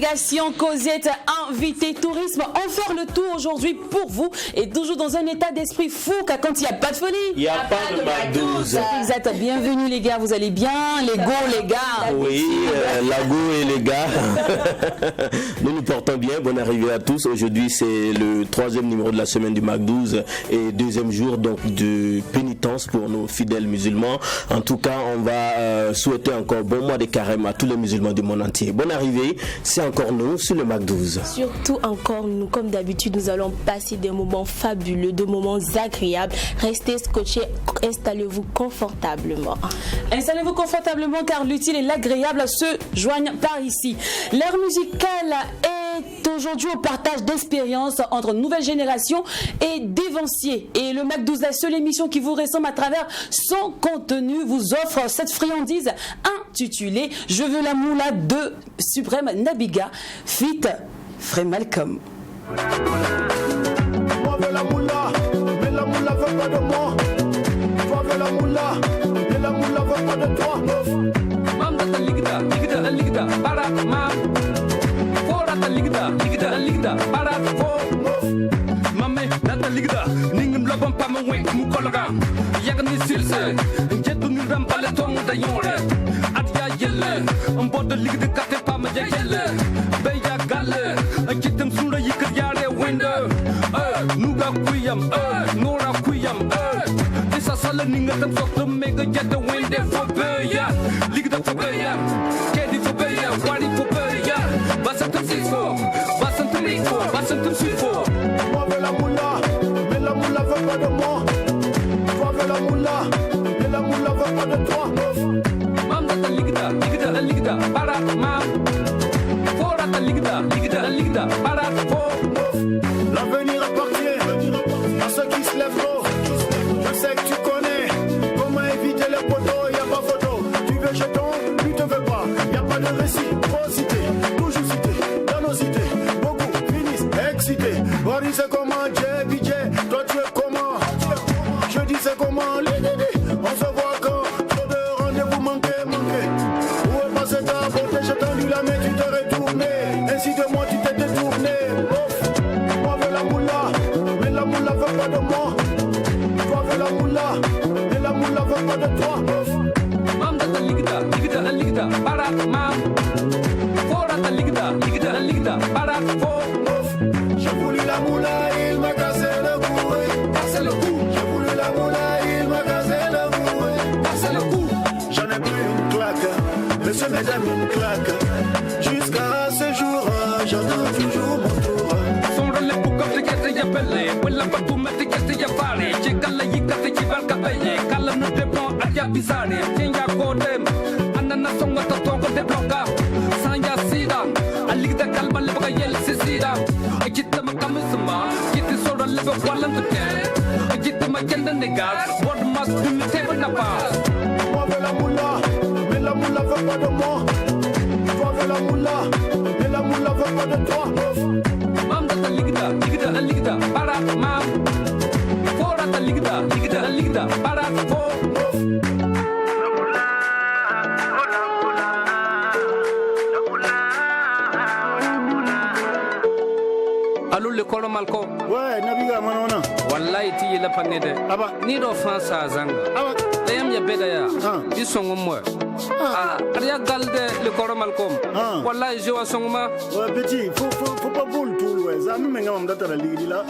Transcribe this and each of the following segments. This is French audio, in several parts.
délégation Cosette invité tourisme. On fait le tour aujourd'hui pour vous et toujours dans un état d'esprit fou car quand il n'y a pas de folie, il n'y a pas de Mac12. Exact, bienvenue les gars, vous allez bien? Les go les gars. Oui, la go et les gars. Nous nous portons bien, bonne arrivée à tous. Aujourd'hui c'est le 3e numéro de la semaine du Mac12 et 2e jour donc de pénitence pour nos fidèles musulmans. En tout cas, on va souhaiter encore bon mois de carême à tous les musulmans du monde entier. Bonne arrivée, c'est encore nous sur le Mac12. Surtout encore nous, comme d'habitude, nous allons passer des moments fabuleux, des moments agréables. Restez scotchés, installez-vous confortablement. Installez-vous confortablement car l'utile et l'agréable se joignent par ici. L'ère musicale est aujourd'hui au partage d'expériences entre nouvelle génération et dévanciers. Et le Mac12, la seule émission qui vous ressemble à travers son contenu, vous offre cette friandise intitulée « Je veux la moula » de Suprême Nabiga, fit Frère Malcolm. Moi veux la moula, mais la moula veut pas de moi. Toi veux la moula, mais la moula veut pas de toi. Mam data ligda, barat mam. For data ligda, barat for. Mame data ligda, ningum lobam pa me we mu kolaga. Yagni silse, jetu ni ram pale tong da yore. Atya yelle, mbod ligda kate pa me yelle. Beya galle, jitem sura yikar yare window. Nuga kuyam, nora kuyam. Isa sala ninga tam sok make a jet the wind for beya. Ligda for beya, kedi for beya, wadi for beya. Basantum sifo, basantum liko, basantum sifo. Moi veux la moula, mais la moula veut pas de moi. Toi veux la moula, mais la moula veut pas de toi. Mam data ligda, barat mam. For data ligda, barat for. L'avenir appartient à ceux qui se lèvent tôt. Je sais que tu connais comment éviter les poteaux. Y'a pas photo, tu veux jeton, lui te veux pas. Y'a pas de réciprocité, toujours cité, dans nos cités. Beaucoup finissent excités. Bori c'est comment, JBJ, toi tu es comment? Je dis c'est comment, les dédés. On se voit quand, trop de rendez-vous manqués. Où est passé ta beauté? J'ai tendu la main, tu t'es retourné. Ainsi de moi tu t'es détourné. Moi veux la moula, mais la moula veut pas de moi. Toi veux la moula, mais la moula veut pas de toi. Mam data ligda, barat mam. For data ligda, barat for. J'ai voulu la moula, il m'a cassé le cou. Cassez le cou, J'ai voulu la moula, il m'a cassé le cou. cassez le cou. J'en ai pris une claque, monsieur mesdames une claque. Jusqu'à ce jour, j'attends toujours mon tour. Sombra le buka te kete ya pele, wala pa tu mete kete ya pare. Chekala yikate chibal kapeye, kala no te pon atia bizarre. Chenja kodem, anana songa ta tongo de bloka. Sanya sida, aligda kalba le baka yel sisida. Ajita makamisma, jiti sora le baka walan te te. Ajita makenda negas, what must do me table na pass. Moi veux la moula, mais la moula veut pas de moi. Toi veux la moula, mais la moula veut pas de toi. Mam data ligda, barat mam. For data ligda, barat for. Allô le kolo malko. Ouais, Nabiga Manona. Wallahi ti yela panede. Aba. Ni do fansa zanga. Aba. Layam ya beda ya. Di songo mo. Ariya galde le kolo malko. Wallahi je wa songo ma. Ouais, petit, faut pas boule tout, ouais. Ça, nous, on date la ligue là.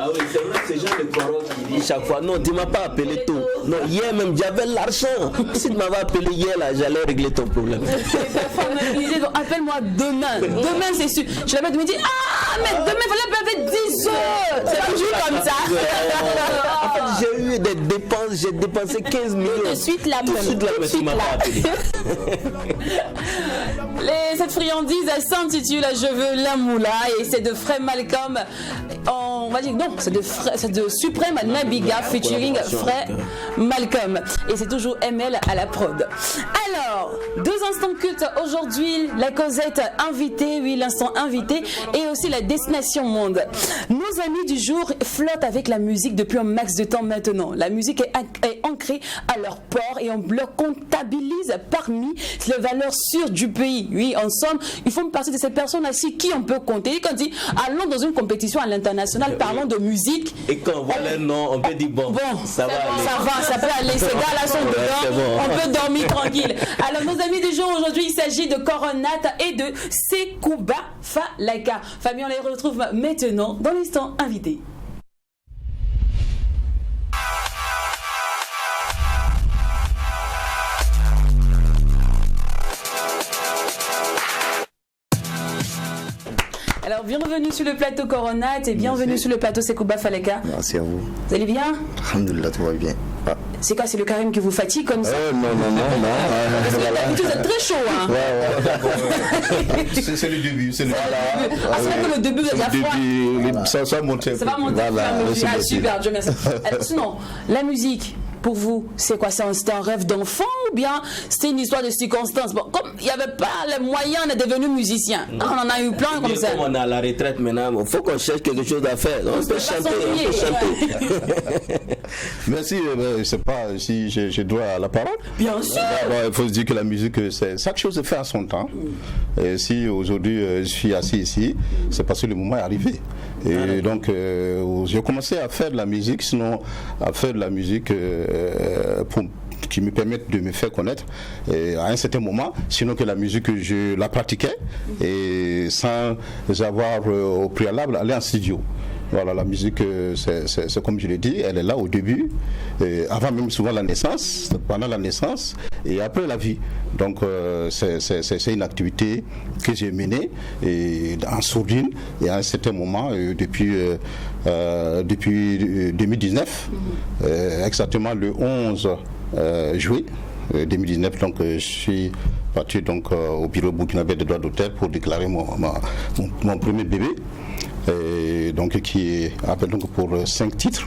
Ah oui, c'est vrai, c'est Jean le Coran qui dit chaque fois, non, tu m'as pas appelé tôt. Non, hier même, j'avais l'argent. Si tu m'avais appelé hier, là, j'allais régler ton problème. Appelle-moi demain. Demain, c'est sûr. Je l'avais me dire, mais demain, il fallait appeler 10 heures. C'est pas toujours comme ça. En fait, j'ai eu des dépenses, j'ai dépensé 15 millions. Tout de suite la même. Tu m'as pas appelé. Cette Cette friandise, elle s'intitule Je veux la moula et c'est de Frère Malcolm. On va dire non, c'est de Suprême Nabiga featuring Frère Malcolm. Et c'est toujours ML à la prod. Alors, 2 instants cultes aujourd'hui, la Cosette invitée, oui, l'instant invité, et aussi la destination monde. Nos amis du jour flottent avec la musique depuis un max de temps maintenant. La musique est ancrée à leur port et on leur comptabilise parmi les valeurs sûres du pays. Oui, en somme, ils font partie de ces personnes assis qui on peut compter. Quand on dit allons dans une compétition à l'international, parlons de musique. Et quand on voit les noms, on peut dire bon, ça va aller. Ça peut aller. Ces gars-là sont dedans. Bon. On peut dormir tranquille. Alors, nos amis du jour aujourd'hui, il s'agit de Coronat et de Sekouba Falaka. Fabien, on les retrouve maintenant dans l'instant invité. Alors, bienvenue sur le plateau Coronat et bienvenue sur le plateau Sekouba Falaka. Merci à vous. Vous allez bien? Alhamdoulilah, tout va bien. Ah. C'est quoi, c'est le carême qui vous fatigue comme ça? Non. Parce que d'habitude, c'est très chaud. Hein? C'est le début. C'est le début. Ah, c'est vrai que le début, il y a froid. Ça va monter. Ça va monter. Ah, super, Dieu merci. Sinon, la musique, pour vous, c'est quoi? C'était un rêve d'enfant ou bien c'était une histoire de circonstances? Bon, comme il n'y avait pas les moyens de devenir musicien, on en a eu plein comme ça. Comme on est à la retraite maintenant, il faut qu'on cherche quelque chose à faire. On peut chanter. Merci. Je ne sais pas si je dois la parole. Bien sûr. Il faut se dire que la musique, chaque chose se fait à son temps. Et si aujourd'hui je suis assis ici, c'est parce que le moment est arrivé. Et donc, j'ai commencé à faire de la musique, sinon à faire de la musique qui me permettent de me faire connaître à un certain moment, sinon que la musique je la pratiquais et sans avoir au préalable aller en studio. Voilà, la musique, c'est comme je l'ai dit, elle est là au début, avant même souvent la naissance, pendant la naissance et après la vie. Donc c'est une activité que j'ai menée en sourdine et à un certain moment, depuis 2019, exactement le 11 juillet 2019, donc je suis parti donc, au bureau burkinabé des droits d'auteur pour déclarer mon premier bébé. Et donc qui appelle donc pour 5 titres.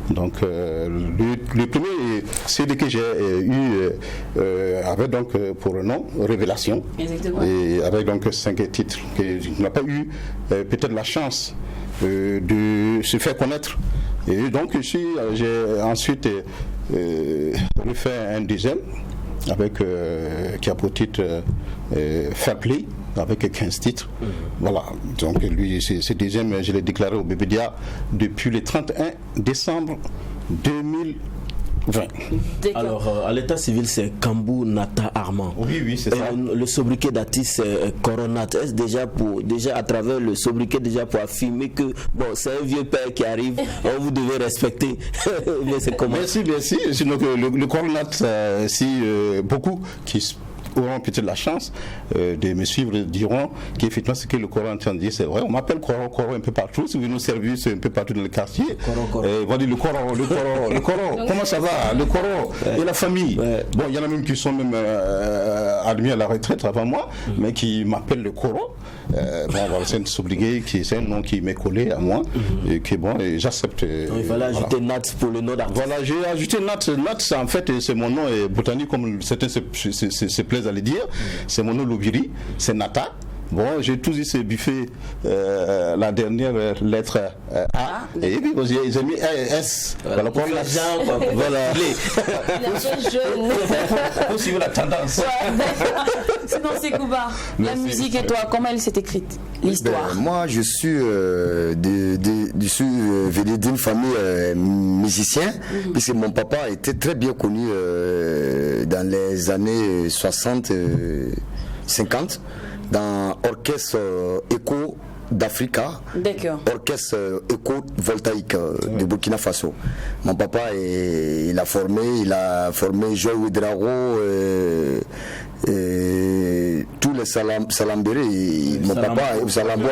Donc le premier CD que j'ai eu avait donc pour nom Révélation. Exactement. Et avec donc 5 titres que je n'ai pas eu peut-être la chance de se faire connaître. Et donc j'ai ensuite refait un deuxième avec qui a pour titre Fair Play avec 15 titres. Voilà, donc lui, ce deuxième, je l'ai déclaré au BBDA depuis le 31 décembre 2020. Alors, à l'état civil, c'est Kambou Nata Armand. Oui, c'est ça. Le sobriquet d'artiste, c'est Coronat. Est-ce déjà à travers le sobriquet, déjà pour affirmer que, bon, c'est un vieux père qui arrive, vous devez respecter. Mais c'est comment? Merci. Sinon que le Coronat, si beaucoup qui auront peut-être la chance de me suivre diront qu'effectivement ce que le Coran entend dire c'est vrai. On m'appelle Coran un peu partout. Si vous nous service un peu partout dans le quartier, on va dire le Coran. Comment ça va? Le Coran et la famille. Bon, il y en a même qui sont même admis à la retraite avant moi, mais qui m'appellent le Coran. Voilà, c'est un nom qui m'est collé à moi et que bon, et j'accepte. Il fallait ajouter Nat pour le nom d'artiste. Voilà, j'ai ajouté Nat. Nat, en fait, c'est mon nom botanique, comme certains se plaisent à le dire. C'est mon nom Lobiri, c'est Nata. Bon, j'ai tous eu ces buffets, la dernière lettre A, et puis ils ont mis S. Voilà, pour l'argent, voilà. Pour suivre la tendance. Sinon, c'est Sekouba. La musique et toi, comment elle s'est écrite? L'histoire. Moi, je suis venu d'une famille musicien, puisque mon papa était très bien connu dans les années 60, 50. Dans Orchestre Écho d'Africa, Orchestre Écho Voltaïque de Burkina Faso. Mon papa, il a formé Joe Ouedraogo, tous les salambérés, mon papa, Salambo,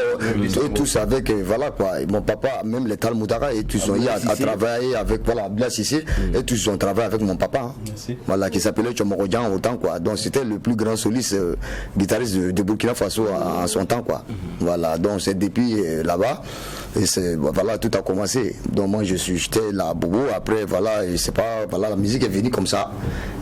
et tous avec, voilà quoi, mon papa, même les Talmoudara, et tous ont eu à travailler avec, voilà, Blas Sissé, et tous ont travaillé avec mon papa, voilà, qui s'appelait Tchomorodjan autant, quoi. Donc c'était le plus grand soliste guitariste de Burkina Faso en son temps, quoi. Voilà, donc c'est depuis là-bas, et c'est, voilà, tout a commencé. Donc moi j'étais là à Bobo, après, voilà, et c'est pas, voilà, la musique est venue comme ça,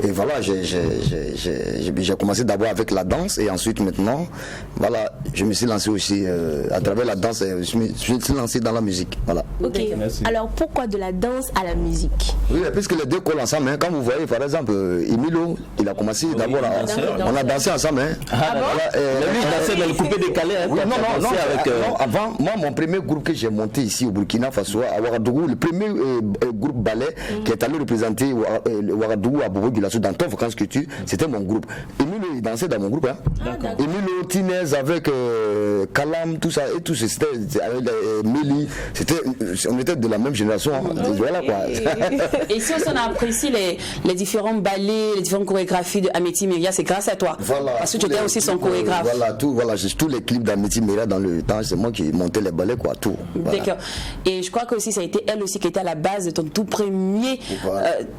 et voilà, j'ai commencé d'abord avec la danse, et ensuite maintenant, voilà, je me suis lancé aussi à travers la danse, je me suis lancé dans la musique, voilà. Ok, alors pourquoi de la danse à la musique? Oui, puisque les deux collent ensemble, hein. Quand vous voyez par exemple Emilio, il a commencé d'abord, on a dansé ensemble, hein. Lui il dansait dans le coupé décalé, hein. Oui, non, avant, moi mon premier groupe que j'ai monté ici au Burkina Faso, à Ouagadougou, le premier groupe ballet qui est allé représenter Ouagadougou à Bobo Dioulasso dans Ton Vacances Culture, c'était mon groupe. Emilio il dansait dans mon groupe, hein. Emilio Tinez avec Kalam, tout ça, et tout ça, c'était avec Méli, on était de la même génération, hein. Voilà quoi. Et si on apprécie les différents ballets, les différentes chorégraphies de Amity Miria, c'est grâce à toi. Voilà, parce que tu étais aussi son chorégraphe. Voilà, tous les clips d'Amity Miria dans le temps, c'est moi qui montais les ballets, quoi, tout. Voilà. D'accord. Et je crois que aussi ça a été elle aussi qui était à la base de ton tout premier,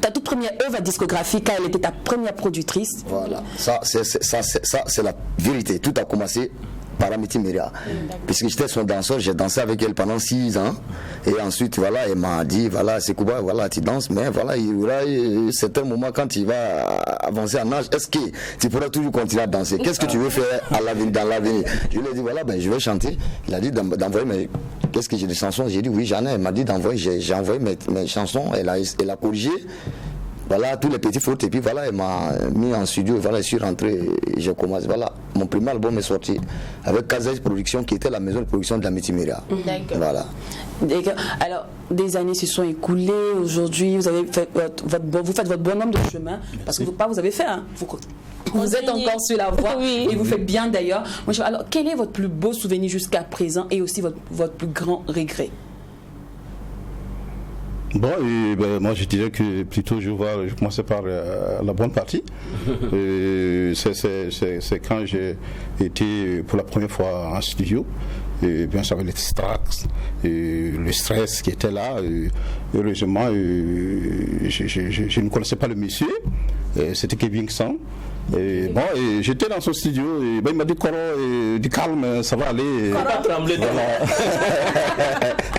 ta toute première œuvre discographique, car elle était ta première productrice. Voilà, ça c'est la vérité. Tout a commencé par Amity Miria, puisque j'étais son danseur, j'ai dansé avec elle pendant 6 ans, et ensuite voilà, elle m'a dit voilà, c'est Kouba, voilà, tu danses, mais voilà, il y aura certains moments quand tu vas avancer en âge, est-ce que tu pourras toujours continuer à danser? Qu'est-ce que tu veux faire dans l'avenir? Je lui ai dit voilà, ben je vais chanter. Il a dit d'envoyer mes, qu'est-ce que j'ai des chansons? J'ai dit oui, j'en ai. Elle m'a dit d'envoyer, j'ai envoyé mes chansons, elle a corrigé. Voilà, tous les petits fautes, et puis voilà, elle m'a mis en studio, et voilà, je suis rentré, et j'ai commencé, voilà, mon premier album est sorti avec Kazaj Production, qui était la maison de production de la Amity Miria. D'accord. Voilà. D'accord. Alors, des années se sont écoulées, aujourd'hui, vous avez fait vous faites votre bonhomme de chemin, parce que vous avez fait, hein. Vous êtes encore sur la voie, oui. Et vous faites bien d'ailleurs. Alors, quel est votre plus beau souvenir jusqu'à présent, et aussi votre plus grand regret? Bon, moi je dirais que plutôt je commençais par la bonne partie. C'est quand j'ai été pour la première fois en studio. Et bien sûr, le stress qui était là. Heureusement, je ne connaissais pas le monsieur. C'était Kevin Sang. Et bon, j'étais dans son studio, et il m'a dit Coro, du calme, ça va aller. Pas trembler,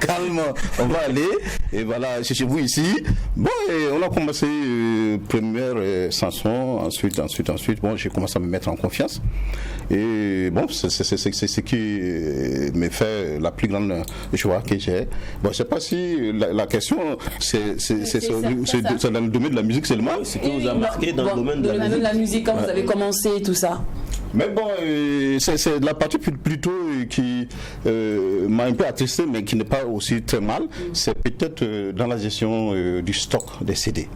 calme, on va aller. Et voilà, c'est chez vous ici. Bon, et on a commencé première chanson, ensuite. Bon, j'ai commencé à me mettre en confiance. Et bon, c'est ce qui me fait la plus grande joie que j'ai. Bon, je sais pas si la question, c'est dans le domaine de la musique seulement. Ce qui vous a marqué dans le domaine de la musique, quand vous avez commencé tout ça. Mais bon, c'est la partie plutôt qui m'a un peu attristé, mais qui n'est pas aussi très mal. C'est peut-être dans la gestion du stock des CD.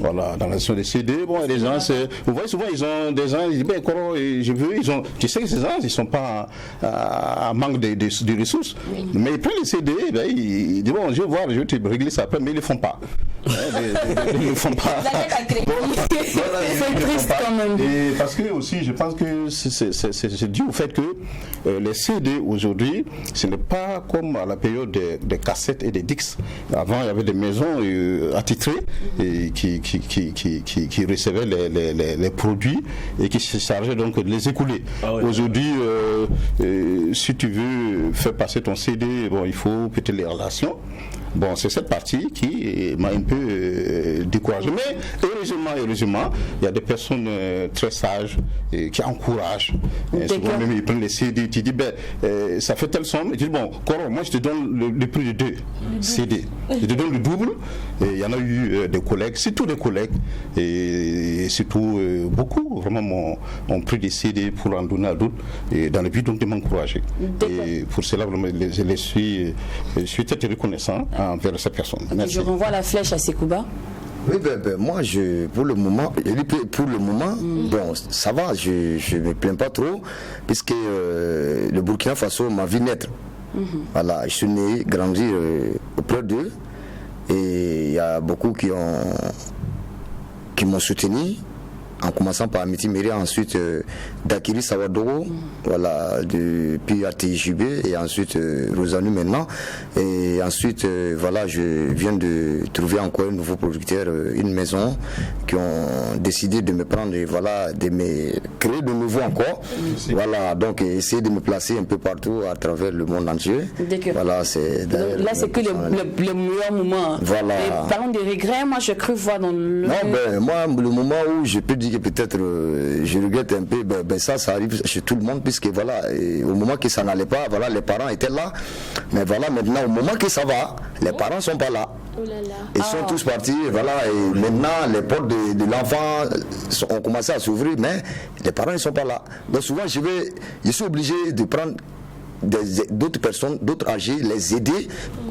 Voilà, dans la gestion des CD, bon, les gens, vous voyez souvent, ils ont des gens, ils disent, ben, comment, tu sais que ces gens, ils ne sont pas à manque de ressources, mais ils prennent les CD, ben, ils disent, bon, je vais voir, je vais te régler ça après, mais ils ne le font pas. Ils ne le font pas. C'est triste quand même. Et parce que aussi, je pense que c'est dû au fait que les CD aujourd'hui, ce n'est pas comme à la période des cassettes et des disques. Avant, il y avait des maisons attitrées et qui recevaient les produits et qui se chargeaient donc de les écouler. Aujourd'hui, si tu veux faire passer ton CD, bon, il faut peut-être les relations. Bon, c'est cette partie qui m'a un peu découragé. Mais heureusement, il y a des personnes très sages qui encouragent. Souvent même, ils prennent les CD, tu dis, ben, ça fait telle somme. Et tu dis, bon, Coro, moi je te donne le prix de 2 CD. Je te donne le double. Et il y en a eu des collègues, surtout des collègues, et surtout beaucoup, vraiment, ont pris des CD pour en donner à d'autres, et dans le but donc de m'encourager. Et pour cela, je suis très reconnaissant envers cette personne. Okay, je renvoie la flèche à Sekouba. Oui, moi, pour le moment, bon, ça va, je ne me plains pas trop, puisque le Burkina Faso m'a vu naître. Voilà, je suis né, grandi auprès d'eux, et il y a beaucoup qui m'ont soutenu. en commençant par Miti Meri, ensuite Dakiri Sawadogo, voilà, puis ATJB, et ensuite Rosanu maintenant. Et ensuite, voilà, je viens de trouver encore un nouveau producteur, une maison, qui ont décidé de me prendre, et voilà, de me créer de nouveau encore. Voilà, donc essayer de me placer un peu partout à travers le monde entier. Voilà, c'est là, c'est que le meilleur moment. Voilà. Et parlons des regrets, moi je cru voir dans le... Non, moi, le moment où je peux dire que peut-être je regrette un peu, ça arrive chez tout le monde, puisque voilà, au moment que ça n'allait pas, voilà, les parents étaient là. Mais voilà, maintenant, au moment que ça va, les parents ne sont pas là. Oh là là. Ils sont tous partis, voilà, et maintenant les portes de l'enfant ont commencé à s'ouvrir, mais les parents ne sont pas là. Donc souvent je suis obligé de prendre d'autres personnes, d'autres âgés, les aider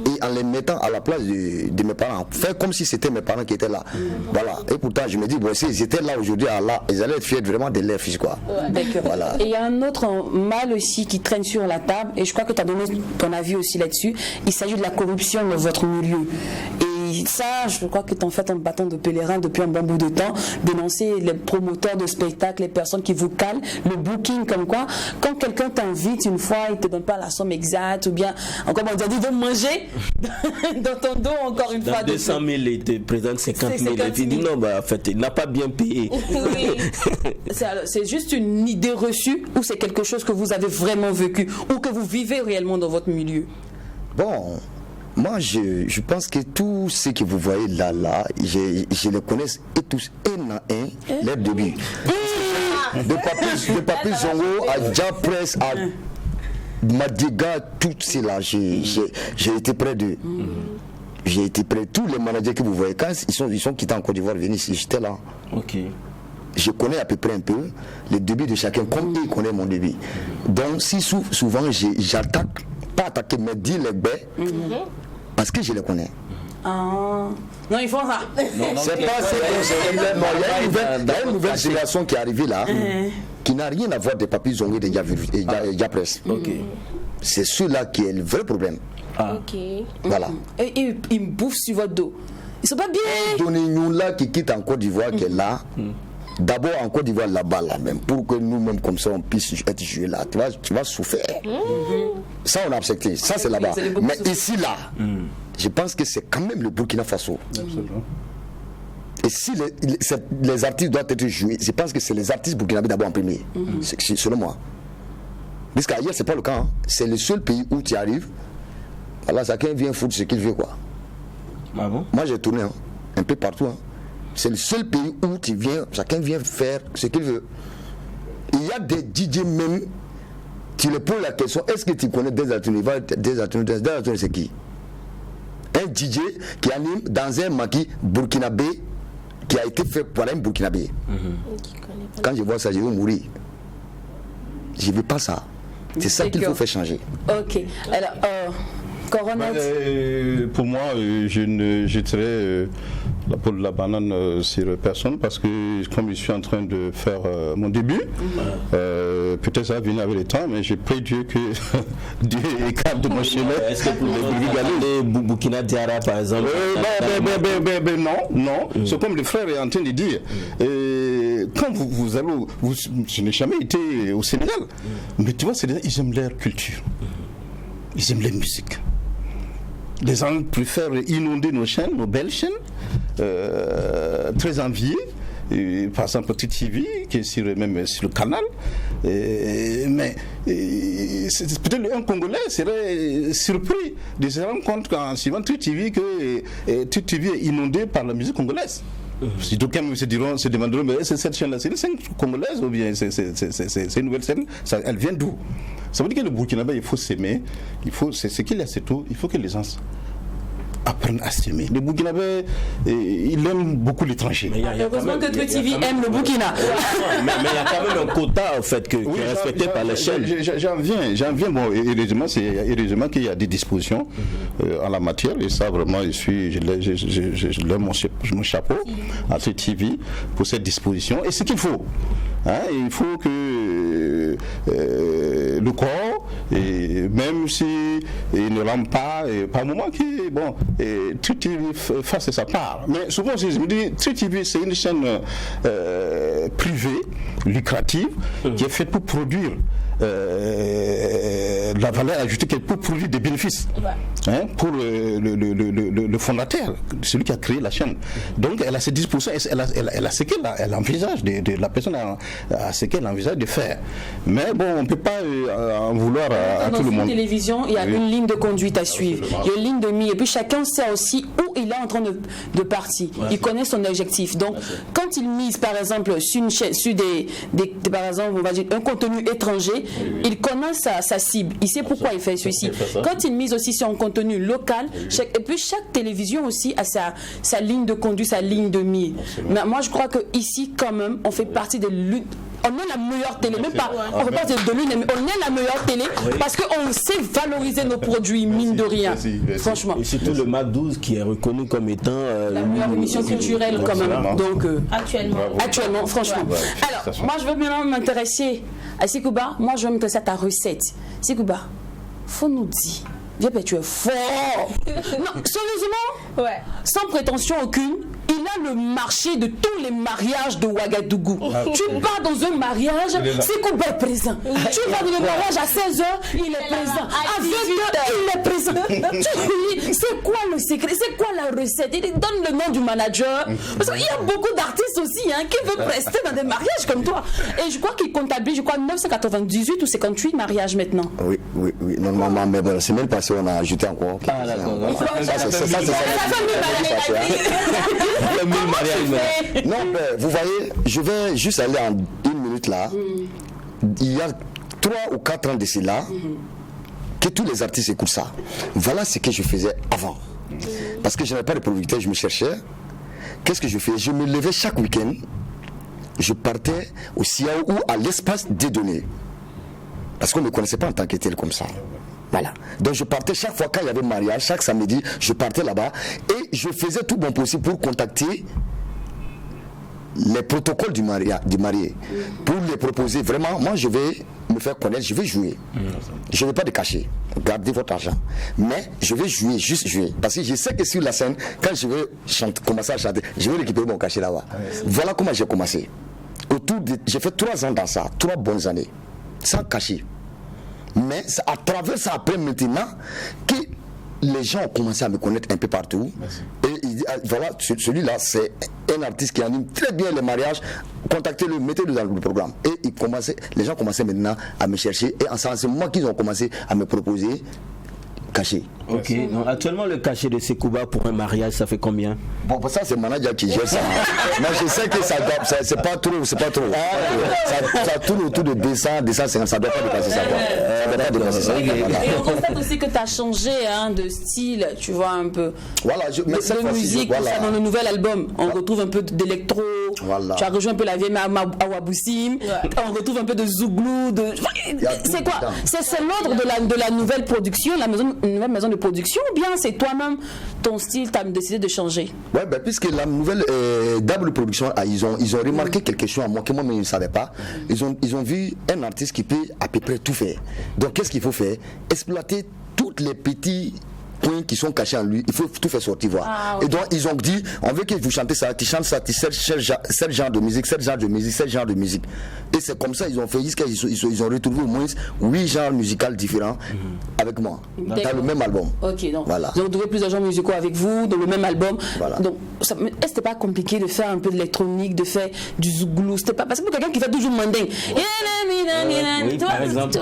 et en les mettant à la place de mes parents, faire comme si c'était mes parents qui étaient là. Voilà. Et pourtant je me dis, bon, s'ils étaient là aujourd'hui, ils allaient être fiers vraiment de leur fils, quoi. D'accord. Voilà. Et il y a un autre mal aussi qui traîne sur la table, et je crois que tu as donné ton avis aussi là-dessus. Il s'agit de la corruption dans votre milieu. Et ça, je crois que tu en fais un bâton de pèlerin depuis un bon bout de temps, dénoncer les promoteurs de spectacles, les personnes qui vous calent, le booking, comme quoi, quand quelqu'un t'invite une fois, il ne te donne pas la somme exacte, ou bien, encore on dit, de manger dans ton dos, encore une fois. Dans 200 000, il te présente 50 000, et tu dis non, en fait, il n'a pas bien payé. Oui. C'est juste une idée reçue, ou c'est quelque chose que vous avez vraiment vécu, ou que vous vivez réellement dans votre milieu? Bon... Moi, je pense que tous ceux que vous voyez là, je les connais et tous, un à un, leur début. De Papi Zongo à Diapresse, à Madiga, tous ceux-là, j'ai été près d'eux. J'ai été près de tous les managers que vous voyez. Quand ils sont quittés en Côte d'Ivoire, venus ici, j'étais là. Ok. Je connais à peu près un peu les débuts de chacun, comme ils connaissent mon début. Donc, si souvent j'attaque, pas attaquer, mais dire les baies, parce que je les connais. Non, ils font ça. C'est pas il y a une nouvelle génération qui est arrivée là, qui n'a rien à voir des Papi Zongo et Diapresse. C'est ceux-là qui est le vrai problème. Voilà. Et ils me bouffent sur votre dos. Ils sont pas bien. Donnez-nous là qui quitte en Côte d'Ivoire, qui est là. D'abord en Côte d'Ivoire là-bas, là même, pour que nous-mêmes comme ça on puisse être joués là, tu vas souffrir. Ça on a accepté, ça c'est là-bas. Mais ici là, je pense que c'est quand même le Burkina Faso. Absolument. Et si les artistes doivent être joués, je pense que c'est les artistes burkinabés d'abord en premier, selon moi. Parce qu'ailleurs c'est pas le cas, hein. C'est le seul pays où tu arrives, voilà, chacun vient foutre ce qu'il veut, quoi. Ah bon? Moi j'ai tourné un peu partout, hein. C'est le seul pays où chacun vient faire ce qu'il veut. Il y a des DJ même, tu leur poses la question, est-ce que tu connais des ateliers? Des ateliers, c'est qui? Un DJ qui anime dans un maquis burkinabé qui a été fait par un burkinabé. Quand je vois ça, je veux mourir. Je ne veux pas ça. C'est ça qu'il faut faire changer. Ok. Alors, pour moi, je ne jetterai la peau de la banane sur personne parce que comme je suis en train de faire mon début, peut-être ça va venir avec le temps, mais je prie Dieu que Dieu écarte de mon chemin. Est-ce que pour les Burkina Diara par exemple? Non. C'est comme le frère est en train de dire. Quand vous allez, je n'ai jamais été au Sénégal, mais tu vois, ils aiment leur culture, ils aiment la musique. Les gens préfèrent inonder nos chaînes, nos belles chaînes, très enviées. Par exemple, Petit TV, qui est même sur le canal. Mais peut-être un Congolais serait surpris de se rendre compte qu'en suivant Petit TV, que Petit TV est inondé par la musique congolaise. Si d'aucuns se demanderont, mais c'est cette chaîne-là, c'est une scène congolaise ou bien c'est une nouvelle scène, elle vient d'où? Ça veut dire que le Burkinabé, il faut s'aimer, c'est ce qu'il y a, c'est tout, il faut que les gens apprennent à s'aimer. Le Burkinabé, il aime beaucoup l'étranger. Heureusement que Petit TV aime le Burkina. Mais il y a quand même un quota en fait qui est respecté par les chaînes. J'en viens. Bon, heureusement qu'il y a des dispositions en la matière, et ça vraiment, je lève mon chapeau à ce TV pour cette disposition. Et ce qu'il faut. Il faut que le corps, et même si il ne rend pas, par moment que, bon, True TV fasse sa part. Mais souvent, je me dis, True TV, c'est une chaîne privée, lucrative, qui est faite pour produire la valeur ajoutée, pour produire des bénéfices pour le fondateur, celui qui a créé la chaîne. Donc elle a ses dispositions, elle a ce qu'elle envisage, la personne a ce qu'elle envisage de faire. Mais bon, on ne peut pas en vouloir à tout le monde. Dans une télévision, il y a une ligne de conduite à suivre, il y a une ligne de mise, et puis chacun sait aussi où il est en train de partir. Il connaît son objectif. Donc quand il mise par exemple sur une chaîne, sur par exemple, on va dire un contenu étranger, il connaît sa cible, il sait pourquoi il fait ceci. Quand il mise aussi sur un contenu local, et puis chaque télévision aussi a sa ligne de conduite, sa ligne de mise. Mais moi je crois que ici quand même, on fait partie de l'une. On est la meilleure télé, même pas, on fait partie de l'une, mais on est la meilleure télé parce qu'on sait valoriser nos produits, mine de rien. Franchement. Et surtout le MAC 12 qui est reconnu comme étant la meilleure émission culturelle quand même. Donc, actuellement, franchement. Alors, moi je veux maintenant m'intéresser à Sekouba. Moi je veux m'intéresser à ta recette. Sekouba, faut nous dire. Viens, tu es fort. Non, sérieusement, sans prétention aucune, il a le marché de tous les mariages de Ouagadougou. Tu pars dans un mariage, Sekouba est présent. Tu vas dans le mariage à 16h, il est présent. À 20h, il est présent. C'est quoi le secret? C'est quoi la recette? Il donne le nom du manager. Parce qu'il y a beaucoup d'artistes aussi qui veulent rester dans des mariages comme toi. Et je crois qu'il comptabilise, 998 ou 58 mariages maintenant. Oui, normalement, mais bon, c'est même passé, on a ajouté encore. Ah, d'accord. Non, mais vous voyez, je vais juste aller en une minute là. Il y a 3 ou 4 ans de cela, que tous les artistes écoutent ça. Voilà ce que je faisais avant. Parce que je n'avais pas de producteur, je me cherchais. Qu'est-ce que je faisais? Je me levais chaque week-end, je partais au CIAO ou à l'espace des données. Parce qu'on ne me connaissait pas en tant que tel comme ça. Voilà. Donc je partais chaque fois quand il y avait mariage, chaque samedi, je partais là-bas et je faisais tout mon possible pour contacter les protocoles du marié, pour les proposer. Vraiment, moi je vais me faire connaître, je vais jouer. Je ne vais pas de cacher, gardez votre argent. Mais je vais jouer, juste jouer. Parce que je sais que sur la scène, quand je vais commencer à chanter, je vais récupérer mon cachet là-bas. Voilà comment j'ai commencé. J'ai fait 3 ans dans ça, 3 bonnes années, sans cacher. Mais c'est à travers ça, après maintenant, que les gens ont commencé à me connaître un peu partout. Et il dit, voilà, celui-là, c'est un artiste qui anime très bien les mariages. Contactez-le, mettez-le dans le programme. Et les gens commençaient maintenant à me chercher. Et en ce moment qu'ils ont commencé à me proposer cachet. Ok. Donc, actuellement, le cachet de Sekouba pour un mariage, ça fait combien? Bon, pour ça, c'est le manager qui gère ça. Mais je sais que c'est pas trop. Ça tourne autour de 250, ça doit pas dépasser ça. Ça doit pas dépasser ça. Et on constate aussi que tu as changé de style, tu vois, un peu. Voilà, de musique, ça, dans le nouvel album. On retrouve un peu d'électro. Voilà. Tu as rejoint un peu la vieille Awaboussim. On retrouve un peu de Zouglou. C'est quoi? C'est l'ordre de la nouvelle production, la nouvelle maison de production, ou bien c'est toi-même, ton style, tu as décidé de changer? Ouais, puisque la nouvelle double production, ils ont remarqué quelque chose à moi que moi-même je ne savais pas. Ils ont vu un artiste qui peut à peu près tout faire. Donc qu'est-ce qu'il faut faire? Exploiter toutes les petits points qui sont cachés en lui, il faut tout faire sortir voir. Et donc ils ont dit, on veut que vous chantez ça, tu chantes ça, tu cherches genre de musique, tel genre de musique. Et c'est comme ça ils ont fait, ils ont retrouvé au moins 8 genres musicaux différents avec moi, dans le même album. Ok, donc voilà. Ils ont retrouvé plusieurs genres musicaux avec vous, dans le même album. Voilà. Donc, est-ce que c'était pas compliqué de faire un peu d'électronique, de faire du zouglou? C'était pas parce que pour quelqu'un qui fait toujours manding. Oui, par exemple,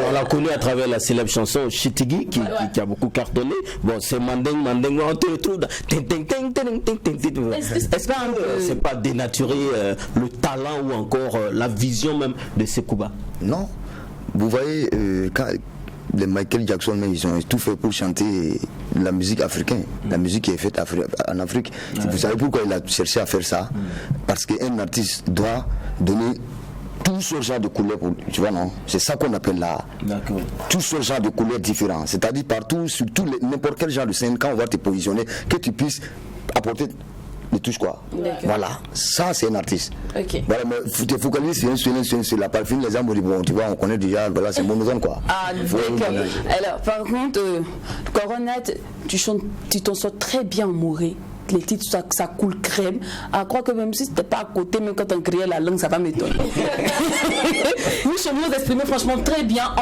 on l'a connu à travers la célèbre chanson Chitigi qui a beaucoup cartonné. Bon, c'est manding, on te retrouve. Est-ce que c'est pas dénaturer le talent ou encore la vision même de Sekouba? Non. Vous voyez, quand les Michael Jackson, ils ont tout fait pour chanter la musique africaine, la musique qui est faite en Afrique. Vous savez pourquoi il a cherché à faire ça? Parce qu'un artiste doit donner tout ce genre de couleurs, tu vois, non? C'est ça qu'on appelle l'art. D'accord. Tout ce genre de couleurs différents. C'est-à-dire partout, sur n'importe quel genre de scène, quand on va te positionner, que tu puisses apporter ne touche quoi. Voilà, ça c'est un artiste. Ok. Voilà, mais te focaliser sur la parfume, les gens vont dire, bon, tu vois, on connaît déjà, voilà, c'est monozone quoi. Ah, d'accord. Alors, par contre, Coronette, tu t'en sors très bien Mouré. Les titres, ça coule crème. À croire que même si c'était pas à côté, même quand on criait la langue, ça va m'étonner. Nous sommes nous exprimer franchement très bien.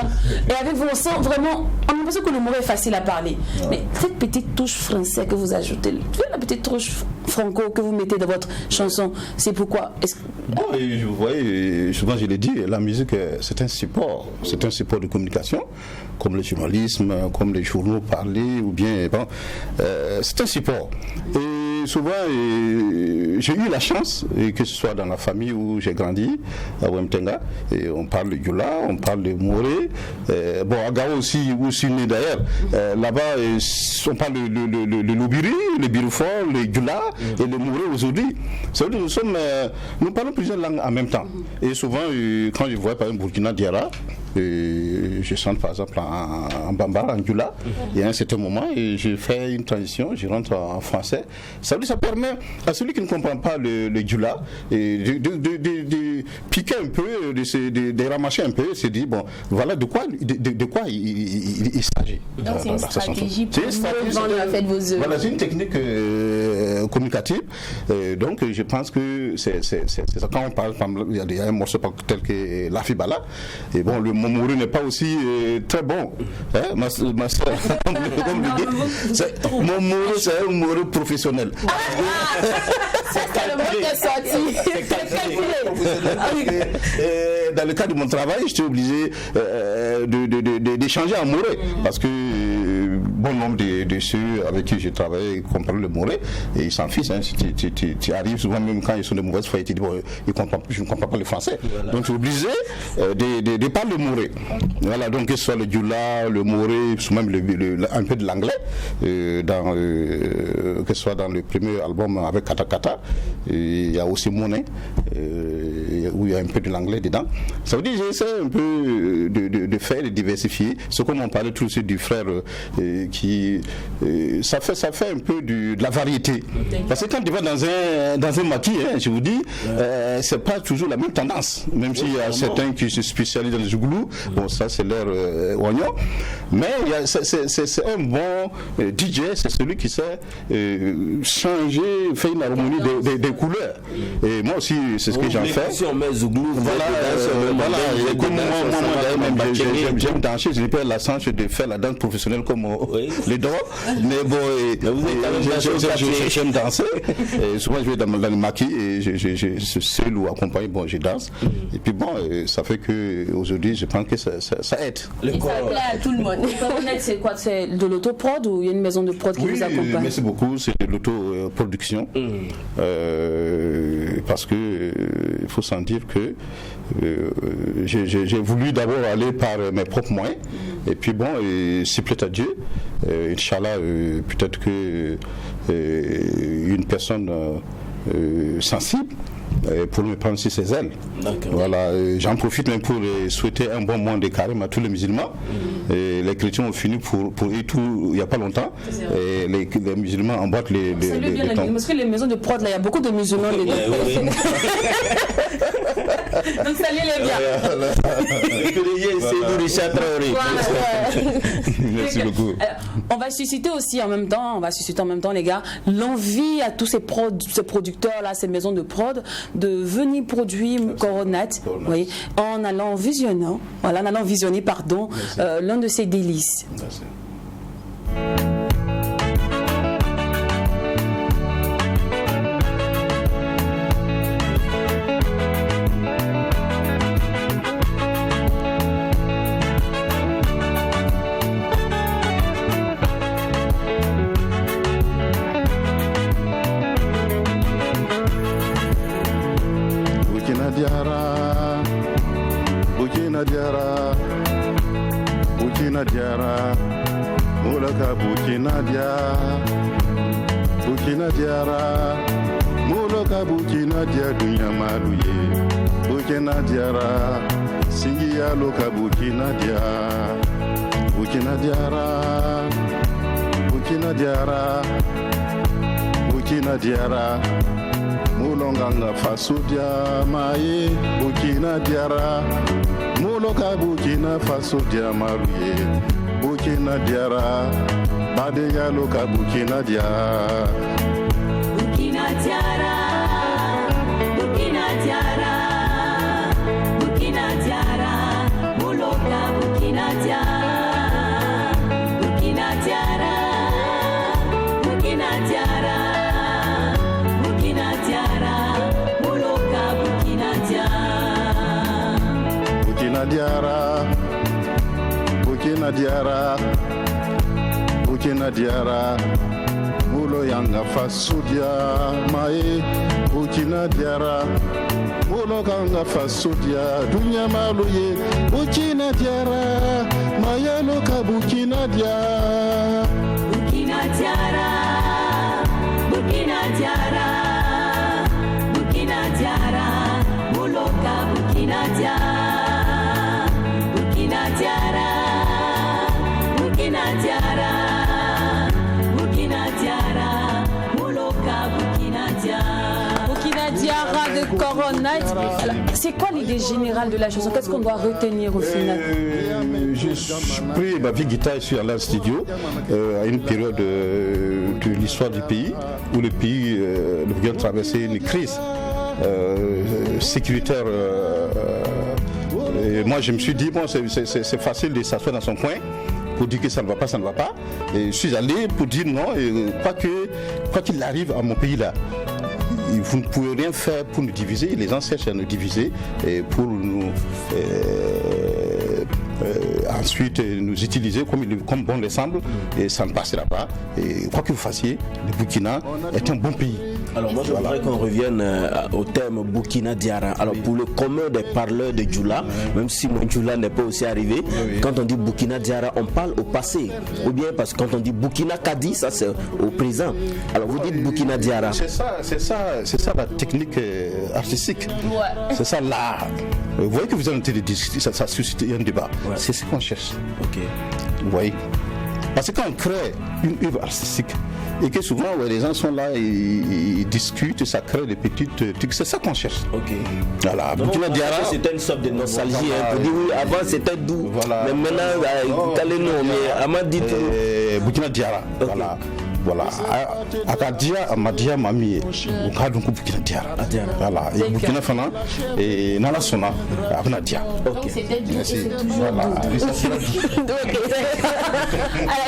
Et avec vous, on sent vraiment, on a l'impression que le mot est facile à parler. Mais cette petite touche française que vous ajoutez, la petite touche franco que vous mettez dans votre chanson, c'est pourquoi Bon, et vous voyez, souvent je l'ai dit, la musique, c'est un support de communication, comme le journalisme, comme les journaux parlés, ou bien, bon, c'est un support. Et souvent, j'ai eu la chance, que ce soit dans la famille où j'ai grandi, à Wemtenga, et on parle de Youla, on parle de Moré, bon, à Gao aussi, où je suis né d'ailleurs, là-bas, on parle de l'Obiri, le Birufort, le Youla et le Moré aujourd'hui. Ça veut dire nous parlons plusieurs langues en même temps. Et souvent, quand je vois par exemple Burkina Diara, je chante par exemple en Bambara, en Youla, et à un certain moment, et je fais une transition, je rentre en français. Ça veut dire ça permet à celui qui ne comprend pas le Youla de piquer un peu, de ramasser un peu, et se dire, bon, voilà de quoi il s'agit. Donc c'est une stratégie pour vendre en fait vos œuvres. Voilà, c'est une technique communicative. Donc je pense que c'est ça. Quand on parle, il y a un morceau tel que La Fibala, et bon, le Momoré n'est pas aussi très bon. Hein, ma soeur, comme le dit, mon Momoré, c'est un Momoré professionnel. C'est le mot qui est sorti. Dans le cadre de mon travail, j'étais obligé d'échanger en Moré, parce que bon nombre de ceux avec qui j'ai travaillé comprennent le Moré, et ils s'en fichent. Hein. Tu arrives souvent, même quand ils sont de mauvaise foi, et tu dis, bon, je ne comprends pas le français. Voilà. Donc tu es obligé de parler le Moré. Voilà, donc que ce soit le Djoula, le Moré, même un peu de l'anglais, que ce soit dans le premier album avec Kata Kata, il y a aussi Monet, où il y a un peu de l'anglais dedans. Ça veut dire que j'essaie un peu de faire, de diversifier. C'est comme on parlait tout aussi du frère qui ça fait un peu de la variété. Parce que quand tu vas dans un maquis, hein, je vous dis, c'est pas toujours la même tendance. Même s'il y a certains qui se spécialisent dans les jouglous, bon ça c'est leur oignon. Mais c'est un bon DJ, c'est celui qui sait changer, faire une harmonie des couleurs. Et moi aussi, c'est ce que j'en fais. Si on met Zouglou, voilà, comme moi, j'aime danser, je n'ai pas la chance de faire la danse professionnelle comme les dents. Mais bon, j'aime danser. Et souvent, je vais dans le maquis et je suis seul ou accompagné, bon, je danse. Et puis bon, ça fait qu'aujourd'hui, je pense que ça aide. Et ça plaît à tout le monde. C'est quoi? C'est de l'autoprod ou il y a une maison de prod qui vous accompagne? Merci beaucoup, c'est de l'autoproduction. Parce que il faut sentir que j'ai voulu d'abord aller par mes propres moyens. Et puis bon, s'il plaît à Dieu, Inch'Allah, peut-être que une personne sensible pour me prendre sur ses ailes. Voilà, j'en profite même pour souhaiter un bon mois de carême à tous les musulmans. Et les chrétiens ont fini pour y tout il n'y a pas longtemps. Et les musulmans emboîtent les temps. Parce que les maisons de prod, là, il y a beaucoup de musulmans dedans. Donc saluez-les bien. Merci beaucoup. On va susciter aussi en même temps, les gars, l'envie à tous ces producteurs là, ces maisons de prod, de venir produire Coronette, oui, en allant visionner, l'un de ces délices. Merci. Burkina Diara, Moulonganga Fasodia Maye, Burkina Diara, Mouloka Burkina Fasodia Maruye, Burkina Diara, Badeya Loka Burkina Diara. Burkina Diara, Burkina Diara, Burkina Diara, Mouloka Burkina Diara, Burkina Diara, Burkina Diara, Burkina Diara, Mouloka Burkina Diara. Burkina Diara, Burkina Diara, Burkina Diara, Moulo Yanga Fasodia Maye, Burkina Diara, Moulo Yanga Fasodia, Dunya Maluye, Burkina Diara, Maye Loka Burkina Diara. Burkina Diara, Burkina Diara, Burkina Diara, Mouloka Burkina Diara, Burkina Diara, Burkina Diara, Burkina Diara, Mouloka Burkina Diara. Burkina Diara de Corona. Alors, c'est quoi l'idée générale de la chanson? Qu'est-ce qu'on doit retenir au final? J'ai pris ma vie guitare sur Alain Studio à une période de l'histoire du pays où le pays vient de traverser une crise sécuritaire. Et moi je me suis dit, bon, c'est facile de s'asseoir dans son coin pour dire que ça ne va pas, ça ne va pas. Et je suis allé pour dire non, et quoi qu'il arrive à mon pays là, vous ne pouvez rien faire pour nous diviser. Les gens cherchent à nous diviser et pour nous ensuite nous utiliser comme bon les semble, et ça ne passera pas. Et quoi que vous fassiez, le Burkina est un bon pays. Alors moi je voudrais qu'on revienne au terme Burkina Diara. Alors pour le commun des parleurs de Djoula, même si mon Djoula n'est pas aussi arrivé, quand on dit Burkina Diara, on parle au passé. Ou bien parce que quand on dit Burkina Kadi, ça c'est au présent. Alors vous dites Burkina Diara. C'est ça la technique artistique. Ouais. C'est ça l'art. Vous voyez que vous avez de discuter, ça suscite un débat. Ouais. C'est ce qu'on cherche. Ok. Vous voyez. Parce que quand on crée une œuvre artistique et que souvent les gens sont là et ils discutent, ça crée des petites trucs, c'est ça qu'on cherche. Ok. Voilà. Burkina Diara, c'était une sorte de nostalgie. Voilà, pour dire oui, avant c'était doux. Voilà. Mais maintenant, Burkina Diara. Okay. Voilà. Voilà, Akadia, Amadia, Mamie, au cas d'un coup Burkina Diara. Voilà, et Burkina Fana, et Nala Sona, Abnadia. Ok, voilà. Alors,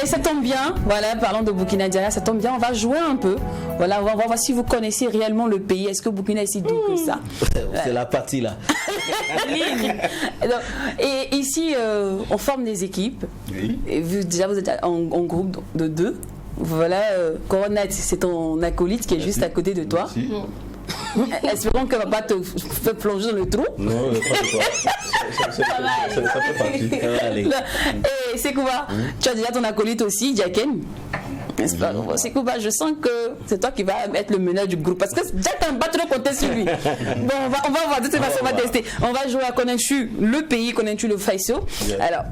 ça tombe bien, voilà, parlons de Burkina Diara, ça tombe bien, on va jouer un peu. Voilà, on va voir si vous connaissez réellement le pays. Est-ce que Burkina est si doux que ça? C'est la partie là. Et ici, on forme des équipes. Oui. Et déjà, vous êtes en groupe de 2. Voilà, Corona, c'est ton acolyte qui est juste à côté de toi. Espérons qu'elle ne va pas te faire plonger dans le trou. Non, ça fait partie. Et c'est quoi? Tu as déjà ton acolyte aussi, Jaken. C'est quoi? Je sens que c'est toi qui vas être le meneur du groupe. Parce que Jack n'a pas trop compté sur lui. Bon, on va voir, de toute façon, on va tester. On va jouer à connais-tu le pays, connais-tu le Faïso. Alors,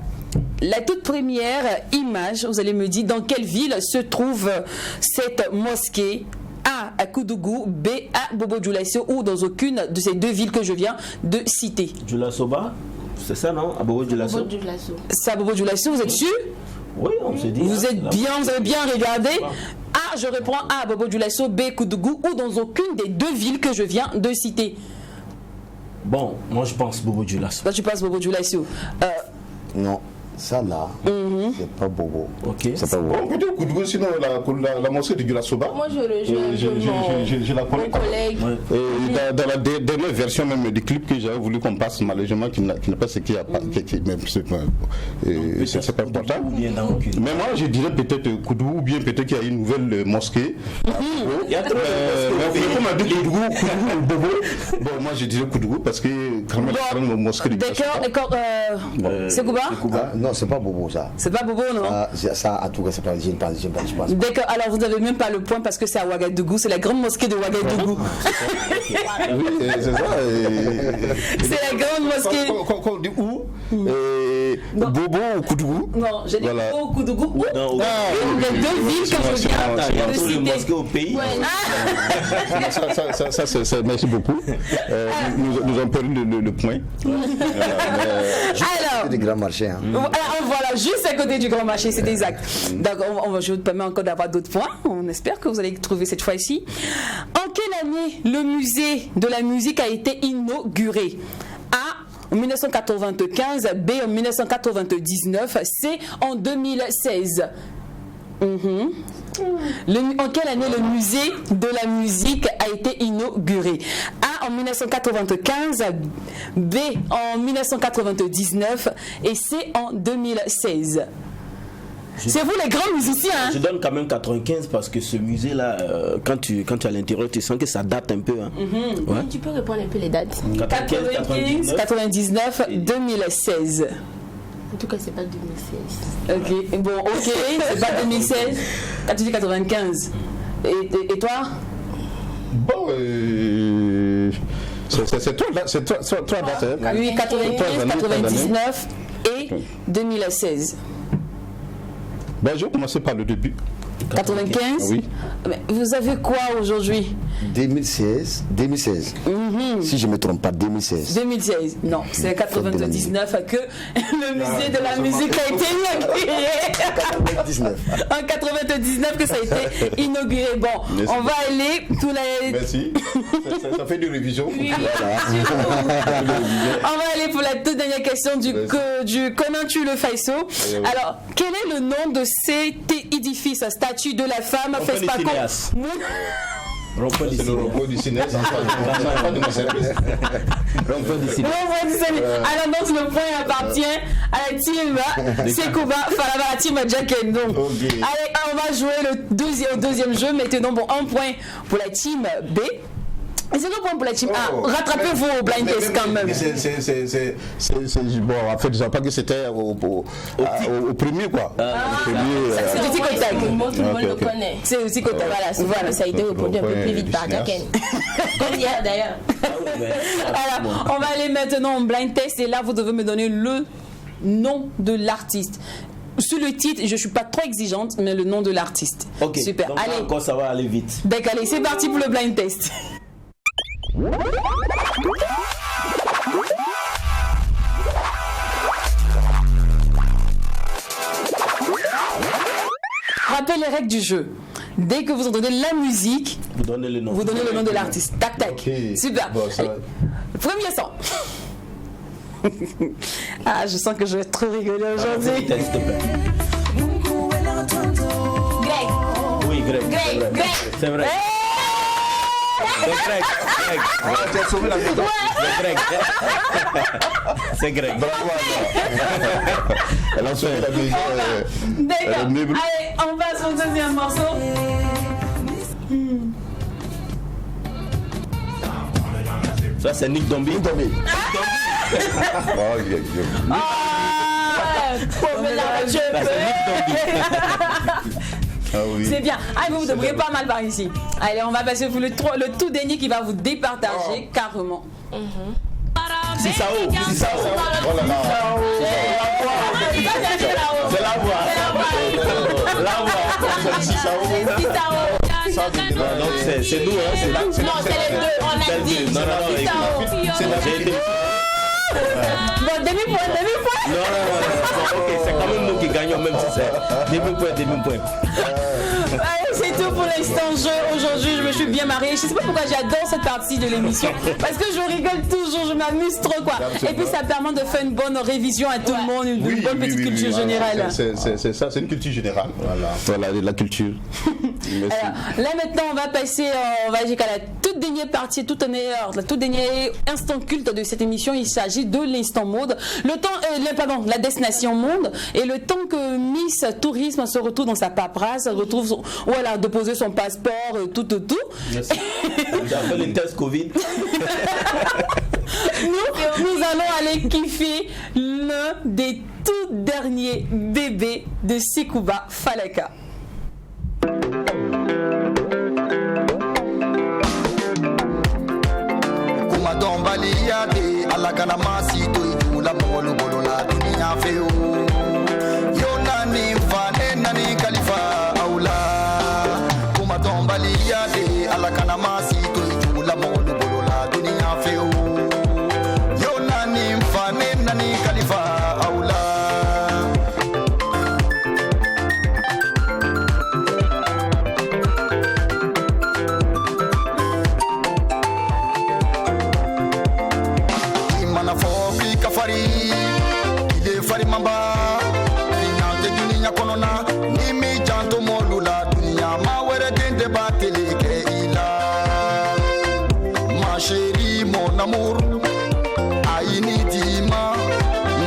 la toute première image, vous allez me dire dans quelle ville se trouve cette mosquée? A à Koudougou, B à Bobo Dioulasso, ou dans aucune de ces deux villes que je viens de citer. Dioulasoba, c'est ça non? À Bobo Dioulasso. C'est à Bobo Dioulasso, vous êtes sûr? Oui, on s'est dit. Vous êtes bien, vous avez bien regardé. A, je reprends A, Bobo Dioulasso, B, Koudougou, ou dans aucune des deux villes que je viens de citer. Bon, moi je pense Bobo Dioulasso. Toi tu penses Bobo Dioulasso. Non. Ça là, c'est pas Bobo. Ok. C'est pas Bobo. On peut dire Koudougou, sinon la mosquée de Dioulasoba. Moi je la connais. Mon collègue. Ouais. Dans la dernière version même du clip que j'avais voulu qu'on passe, malheureusement, qui n'est pas ce qu'il y a pas. C'est pas important. Mais moi je dirais peut-être Koudougou, ou bien peut-être qu'il y a une nouvelle mosquée. Il y a trop mais comme on dit Koudougou ou Bobo, bon moi je dirais Koudougou parce que quand même la mosquée de Dioulasoba. D'accord, c'est Kouba? Non, c'est pas Bobo ça. C'est pas Bobo, non? Ça, en tout cas, c'est pas. Je pense. D'accord, alors vous n'avez même pas le point parce que c'est à Ouagadougou, c'est la grande mosquée de Ouagadougou. Oui, c'est ça. C'est la grande mosquée. Quand on dit où, c'est Bobo ou Koudougou? Non, j'ai dit Voilà. Bobo ou Koudougou ou Non, une des deux villes que je viens il y a de trop de citer. mosquées au pays. Merci beaucoup. Nous avons perdu le point. Alors, C'est des grands marchés. Hein. voilà, juste à côté du grand marché, c'est exact. Donc, je vous permets encore d'avoir d'autres points. On espère que vous allez trouver cette fois-ci. En quelle année le musée de la musique a été inauguré? A, en 1995, B, en 1999, C, en 2016. En quelle année le musée de la musique a été inauguré? A, en 1995, B, en 1999 et C, en 2016. C'est vous les grands musiciens, hein? Je donne quand même 95 parce que ce musée-là, quand tu es à l'intérieur, tu sens que ça date un peu. Hein. Ouais. Tu peux répondre un peu les dates. 95, 99, 2016. En tout cas, c'est pas 2016. Ok, bon, ok, c'est pas 2016. Quand tu dis 95. Et toi? Bon, c'est toi dates. Hein. Oui, 95, 3 années, 99 et 2016. Ben, je vais commencer par le début. 95? Oui. Mais vous avez quoi aujourd'hui? 2016. Si je ne me trompe pas, 2016. 2016. Non, c'est 99 que le musée de la musique a été inauguré. 99. En 99 que ça a été inauguré. Bon, merci. On va aller tous les... Merci. Ça fait des révisions. On va aller pour la toute dernière question du Connais-tu le Faisceau? Alors, quel est le nom de cet édifice, statue de la femme, FESPACO? Rond-point du C'est le cinéma. repos du cinéma. Pas de mon service. Rond-point du cinéma. Alors donc le point appartient à la team Sekouba Falaba, la team Jack and Dom. Ok. Allez, on va jouer au deuxième jeu. Maintenant, bon, un point pour la team B. Et c'est le point pour la team A. Rattrapez-vous au blind test quand même. Bon, en fait, je ne savais pas que c'était au premier, quoi. Au premier, C'est du tic au tac. Tout le monde le ok. connaît. C'est aussi côté. Voilà, ça a été répondu un peu plus vite par Merci. Jacken. Comme hier d'ailleurs. Alors, on va aller maintenant en blind test et là, vous devez me donner le nom de l'artiste. Sur le titre, je ne suis pas trop exigeante, mais le nom de l'artiste. Ok, Super. donc là Allez, encore ça va aller vite. donc, allez, c'est parti pour le blind test. Rappelez les règles du jeu. Dès que vous entendez la musique, Vous donnez le nom. vous donnez le nom de l'artiste. Tac, tac. Ok. Super. Bon, ça Allez. Premier son. Ah, je sens que je vais trop rigoler aujourd'hui. S'il te plaît. Greg. Oui, Greg. Greg, Greg. C'est vrai. C'est Greg. Tu as sauvé la maison. C'est Greg. C'est Greg. Elle a sauvé la maison. D'accord. meuble. Allez, on passe au deuxième morceau. Ça, c'est Nick Dombi. Oh, Ça, c'est Nick Dombi. Ah oui. C'est bien. Ah, vous devriez pas mal par ici. Allez, on va passer pour le tout dernier qui va vous départager carrément. Sissao. Sissao. Oh là là. C'est la voix. La voix. Non, non, c'est nous, hein. C'est là. Non, c'est les deux, on a dit. Non, non, écoute. J'ai été. Bon, demi-point. Non, ok, c'est quand même nous qui gagnons, même si c'est demi-point. Allez, c'est tout pour l'instant jeu. Aujourd'hui, je me suis bien mariée. Je sais pas pourquoi j'adore cette partie de l'émission. Parce que je rigole toujours, je m'amuse trop, quoi. Et puis, ça permet de faire une bonne révision à tout le monde, une bonne petite culture générale. C'est ça, c'est une culture générale. Voilà, la culture. Merci. Alors, là maintenant on va passer on va jusqu'à la toute dernière partie, la toute dernier instant culte de cette émission. Il s'agit de l'instant mode, la destination monde, et le temps que Miss Tourisme se retrouve dans sa paperasse, retrouve où elle a déposé son passeport, tout. Merci. J'ai fait le test Covid. Nous allons aller kiffer l'un des tout derniers bébés de Sekouba Falaka. Kumadomba liyade alakana masito idula mongolu bolola dunia dunia feo yo nani fane nani kalifa aula kuma tombali ya de alakana masi to jula molu bolola dunia feo yo nani fane nani kalifa aula fari mamba ninyante dunia konona nimi janto molula dunia ma were dende batele ke ila ma chérie mon amour aïni dima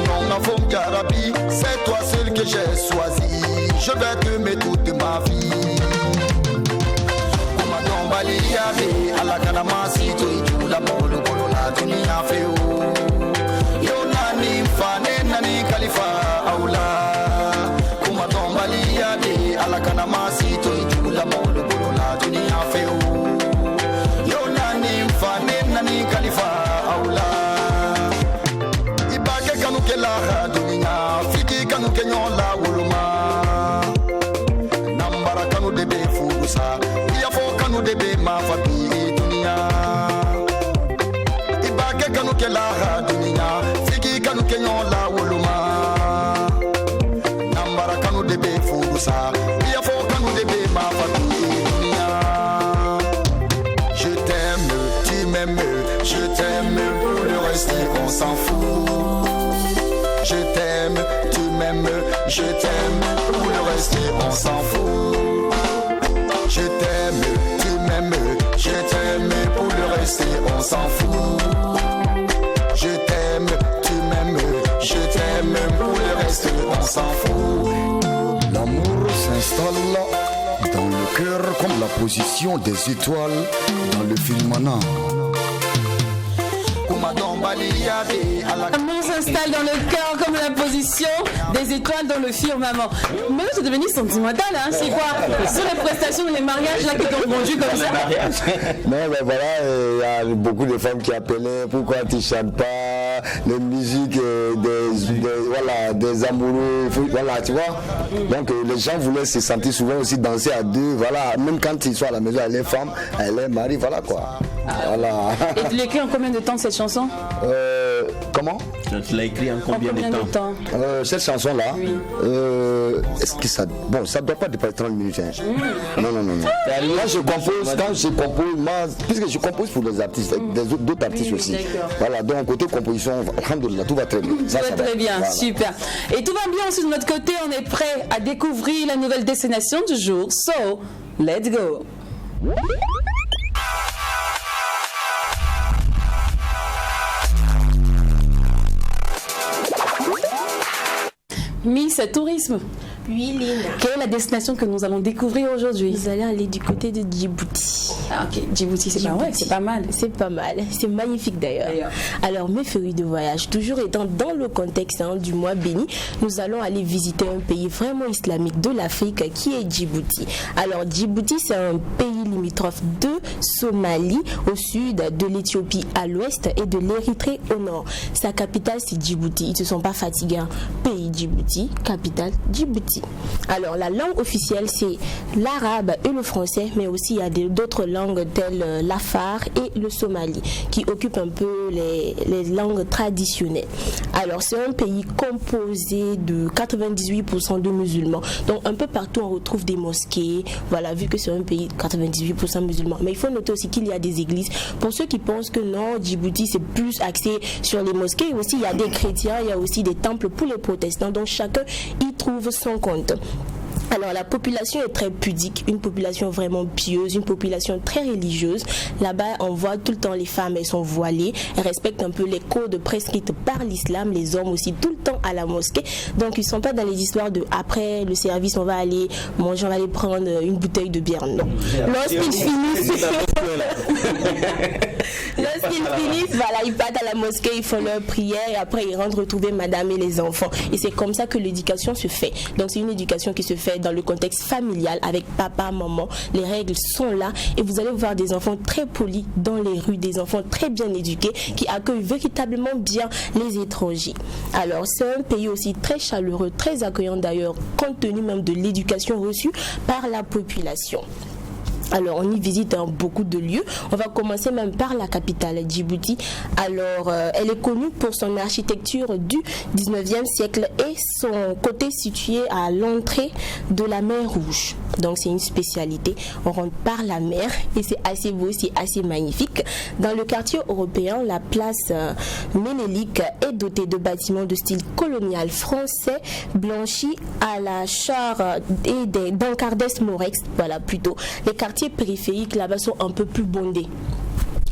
non avons jarabi c'est toi seul que j'ai choisi je vais t'aimer toute ma vie kuma dombali yabe ala kana masito ijula molu kolona dunia feo fane nani kalifa aula kuma tombali ya de alakana masito ijula molu bolola dunia feo yo nani fane nani kalifa aula ibake kanu kela dunia fiki kanu kenyola woluma nambara kanu debe furusa iya fo kanu debe mafabi dunia ibake kanu kela dunia kanu kenyon la woluma nambara kanu debe furusa iya fo kanu debe ma dunia je t'aime tu m'aimes je t'aime pour le reste on s'en fout je t'aime tu m'aimes je t'aime pour le reste on s'en fout je t'aime tu m'aimes je t'aime pour le reste on s'en fout je t'aime je t'aime, pour le reste on s'en fout. L'amour s'installe dans le cœur comme la position des étoiles dans le firmament. L'amour s'installe dans le cœur comme la position des étoiles dans le firmament. Mais c'est devenu sentimental, hein? C'est quoi? Sur les prestations, les mariages là qui t'ont vendu comme ça? Non, mais voilà, il y a beaucoup de femmes qui appelaient pourquoi tu chantes pas les musiques des amoureux, voilà, tu vois. Donc les gens voulaient se sentir souvent aussi danser à deux, voilà. Même quand ils sont à la maison, elle est femme, elle est mari, voilà quoi. Voilà. Et tu l'as écrit en combien de temps cette chanson? Comment? Tu l'as écrit en combien de temps? Cette chanson-là, oui. Est-ce que ça... Bon, ça ne doit pas dépasser 30 minutes. Hein. Non. Quand je compose, moi, puisque je compose pour les artistes, d'autres artistes aussi. Voilà, donc côté composition, alhamdoulilah, tout va très bien. Ça va très bien, voilà. Super. Et tout va bien aussi de notre côté, on est prêt à découvrir la nouvelle destination du jour. So, let's go. Miss Tourisme. Oui, Lina. Quelle est la destination que nous allons découvrir aujourd'hui? Nous allons aller du côté de Djibouti. Ah, ok, Djibouti, c'est pas mal. C'est pas mal. C'est magnifique d'ailleurs. Alors, mes férus de voyage, toujours étant dans le contexte du mois béni, nous allons aller visiter un pays vraiment islamique de l'Afrique qui est Djibouti. Alors, Djibouti, c'est un pays limitrophe de Somalie au sud, de l'Éthiopie à l'ouest et de l'Érythrée au nord. Sa capitale, c'est Djibouti. Ils ne se sont pas fatigués. Pays Djibouti, capitale Djibouti. Alors, la langue officielle, c'est l'arabe et le français, mais aussi il y a d'autres langues telles l'afar et le somali qui occupent un peu les langues traditionnelles. Alors, c'est un pays composé de 98% de musulmans. Donc, un peu partout, on retrouve des mosquées. Voilà, vu que c'est un pays 98% musulmans. Mais il faut noter aussi qu'il y a des églises. Pour ceux qui pensent que non, Djibouti, c'est plus axé sur les mosquées, aussi, il y a des chrétiens, il y a aussi des temples pour les protestants. Donc, chacun y trouve son compte. Alors la population est très pudique, une population vraiment pieuse, une population très religieuse. Là-bas, on voit tout le temps les femmes, elles sont voilées, elles respectent un peu les codes prescrites par l'islam, les hommes aussi tout le temps à la mosquée. Donc ils ne sont pas dans les histoires de après le service, on va aller manger, on va aller prendre une bouteille de bière. Non. Lorsqu'ils finissent Lorsqu'ils finissent, voilà, ils partent à la mosquée, ils font leur prière et après ils rentrent retrouver madame et les enfants. Et c'est comme ça que l'éducation se fait. Donc c'est une éducation qui se fait dans le contexte familial avec papa, maman. Les règles sont là et vous allez voir des enfants très polis dans les rues, des enfants très bien éduqués qui accueillent véritablement bien les étrangers. Alors c'est un pays aussi très chaleureux, très accueillant d'ailleurs, compte tenu même de l'éducation reçue par la population. Alors on y visite beaucoup de lieux. On va commencer même par la capitale, Djibouti. Alors elle est connue pour son architecture du 19e siècle et son côté situé à l'entrée de la mer Rouge. Donc c'est une spécialité. On rentre par la mer et c'est assez beau, c'est assez magnifique. Dans le quartier européen, la place Ménélique est dotée de bâtiments de style colonial français blanchis à la char et d'Encardes Morex. Voilà plutôt. Les quartiers périphériques là-bas sont un peu plus bondés.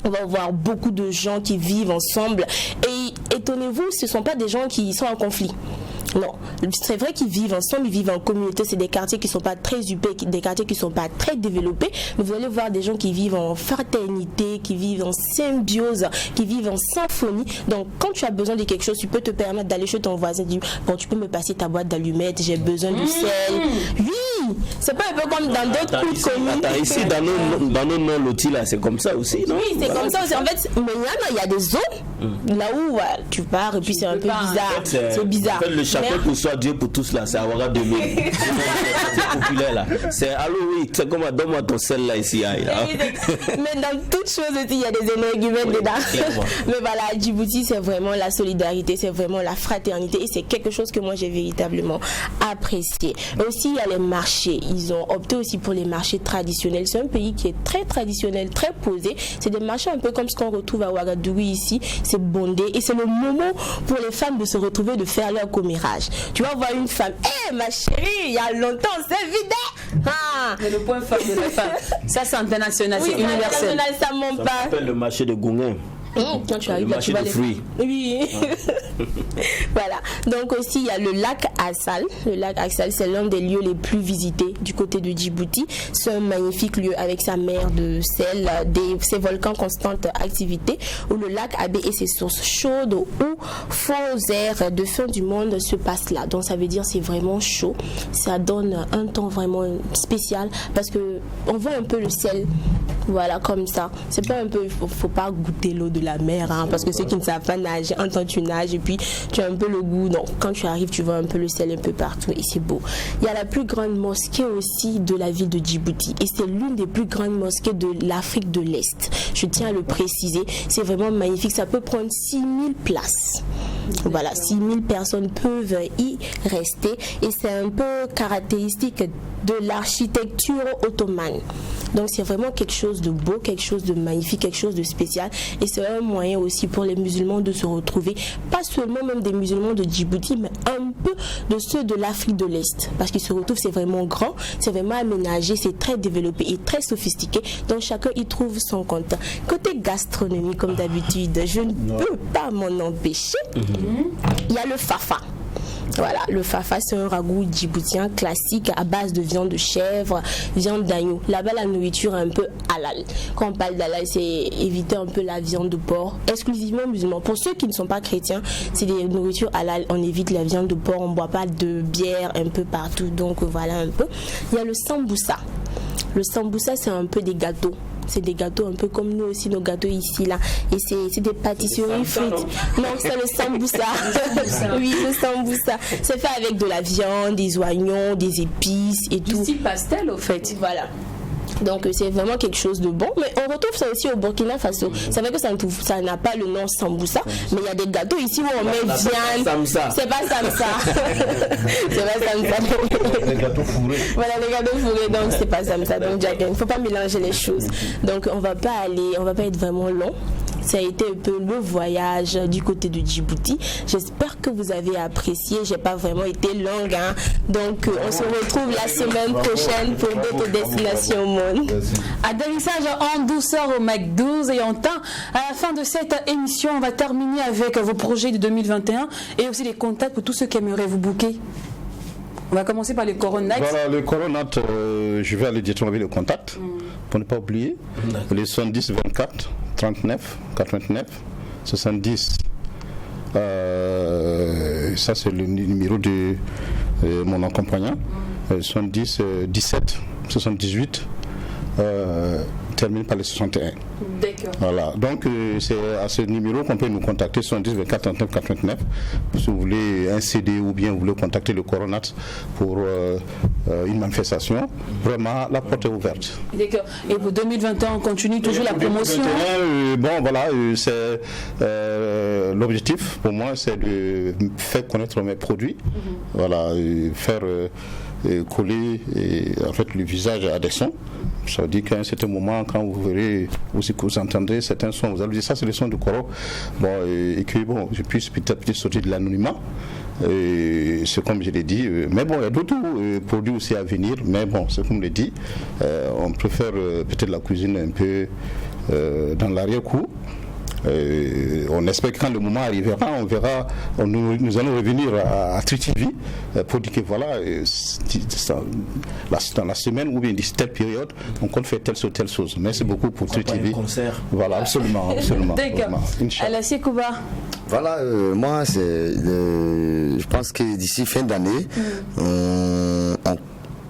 On va voir beaucoup de gens qui vivent ensemble et étonnez-vous, ce ne sont pas des gens qui sont en conflit. Non, c'est vrai qu'ils vivent ensemble, ils vivent en communauté, c'est des quartiers qui ne sont pas très huppés, des quartiers qui ne sont pas très développés, mais vous allez voir des gens qui vivent en fraternité, qui vivent en symbiose, qui vivent en symphonie. Donc quand tu as besoin de quelque chose, tu peux te permettre d'aller chez ton voisin et dire, bon, tu peux me passer ta boîte d'allumettes, j'ai besoin de sel. Oui, c'est pas un peu comme dans d'autres coups communes. Ici, dans nos non-lotis, là, c'est comme ça aussi, non? Oui, c'est comme ça aussi. En fait, maintenant, il y a des zones là où tu pars et puis c'est un peu bizarre. C'est bizarre. Le chacun pour soi, Dieu pour tous là, c'est Awara 2000. C'est populaire là. C'est allô, oui, c'est comme donne-moi ton sel là ici. Mais dans toutes choses aussi, il y a des énergumènes dedans. Mais voilà, à Djibouti, c'est vraiment la solidarité, c'est vraiment la fraternité et c'est quelque chose que moi j'ai véritablement apprécié. Aussi, il y a les marchés. Ils ont opté aussi pour les marchés traditionnels. C'est un pays qui est très traditionnel, très posé. C'est des marchés un peu comme ce qu'on retrouve à Ouagadougou ici. C'est bondé et c'est le moment pour les femmes de se retrouver, de faire leur commérage. Tu vas voir une femme, ma chérie, il y a longtemps, c'est vidé. C'est le point fort de la femme. Ça, c'est international, oui, c'est universel. Ça monte pas. Ça s'appelle le marché de Goungin. Quand tu arrives, le marché tu vas de fruits. Oui. Voilà. Donc aussi, il y a le lac Assal. Le lac Assal, c'est l'un des lieux les plus visités du côté de Djibouti. C'est un magnifique lieu avec sa mer de sel, ses volcans constante activité, où le lac Abbé et ses sources chaudes, où faux airs de fin du monde se passent là. Donc ça veut dire c'est vraiment chaud. Ça donne un temps vraiment spécial parce que on voit un peu le ciel. Voilà, comme ça. C'est pas un peu, faut pas goûter l'eau de la mer, hein, parce que ceux qui ne savent pas nager, un temps tu nages et puis tu as un peu le goût. Donc quand tu arrives, tu vois un peu le ciel un peu partout et c'est beau. Il y a la plus grande mosquée aussi de la ville de Djibouti et c'est l'une des plus grandes mosquées de l'Afrique de l'Est. Je tiens à le préciser. C'est vraiment magnifique. Ça peut prendre 6000 places. Voilà, 6000 personnes peuvent y rester et c'est un peu caractéristique de l'architecture ottomane. Donc c'est vraiment quelque chose de beau, quelque chose de magnifique, quelque chose de spécial et c'est un moyen aussi pour les musulmans de se retrouver, pas seulement même des musulmans de Djibouti, mais un peu de ceux de l'Afrique de l'Est parce qu'ils se retrouvent, c'est vraiment grand, c'est vraiment aménagé, c'est très développé et très sophistiqué, donc chacun y trouve son compte. Côté gastronomie, comme d'habitude, je ne peux pas m'en empêcher. Il y a le fafa. Voilà, le fafa, c'est un ragoût djiboutien classique à base de viande de chèvre, viande d'agneau. Là-bas, la nourriture est un peu halal. Quand on parle d'halal, c'est éviter un peu la viande de porc, exclusivement musulman. Pour ceux qui ne sont pas chrétiens, c'est des nourritures halal. On évite la viande de porc, on ne boit pas de bière un peu partout. Donc voilà un peu. Il y a le samboussa. Le samboussa, c'est un peu des gâteaux. C'est des gâteaux un peu comme nous aussi, nos gâteaux ici, là. Et c'est des pâtisseries frites. Non, c'est le samboussa. Oui, le samboussa. C'est fait avec de la viande, des oignons, des épices et tout. Du style pastel, au fait. Voilà. Donc c'est vraiment quelque chose de bon, mais on retrouve ça aussi au Burkina Faso. C'est vrai que ça n'a pas le nom samboussa, mais il y a des gâteaux ici où on met viande. C'est pas samsa. C'est pas samsa. Les gâteaux fourrés. Voilà, les gâteaux fourrés, donc c'est pas samsa. Donc Jack, il ne faut pas mélanger les choses. Donc on va pas être vraiment long. Ça a été un peu le voyage du côté de Djibouti. J'espère que vous avez apprécié. J'ai pas vraiment été longue, hein. Donc on se retrouve la semaine prochaine pour d'autres destinations au monde. Atterrissage en douceur au Mac 12 et en temps. À la fin de cette émission, on va terminer avec vos projets de 2021 et aussi les contacts pour tous ceux qui aimeraient vous booker. On va commencer par les coronates. Voilà, le coronate, je vais aller directement avec le contact pour ne pas oublier. Les 70 24 39 89 70. Ça c'est le numéro de mon accompagnant. 70 17 78 termine par les 61. D'accord. Voilà, donc c'est à ce numéro qu'on peut nous contacter, 70 24 39 89, si vous voulez un CD ou bien vous voulez contacter le Coronat pour une manifestation. Vraiment, la porte est ouverte. D'accord. Et pour 2021, on continue toujours la promotion. 2021, bon voilà, c'est l'objectif pour moi, c'est de faire connaître mes produits, voilà, faire coller en fait le visage à des sons. Ça veut dire qu'à un certain moment, quand vous verrez, vous entendrez certains sons, vous allez dire ça c'est le son du Koro. Bon, et que bon, je puisse peut-être sortir de l'anonymat. C'est comme je l'ai dit, mais bon, il y a d'autres produits aussi à venir, mais bon, c'est comme je l'ai dit, on préfère peut-être la cuisine un peu dans l'arrière-cour. On espère que quand le moment arrivera, on verra, nous allons revenir à Tri-TV pour dire que voilà, dans la semaine ou bien dans telle période, on compte faire telle chose. Merci beaucoup pour Tri-TV. Voilà, absolument. D'accord. Alors, c'est Kouba. Voilà, moi, je pense que d'ici fin d'année,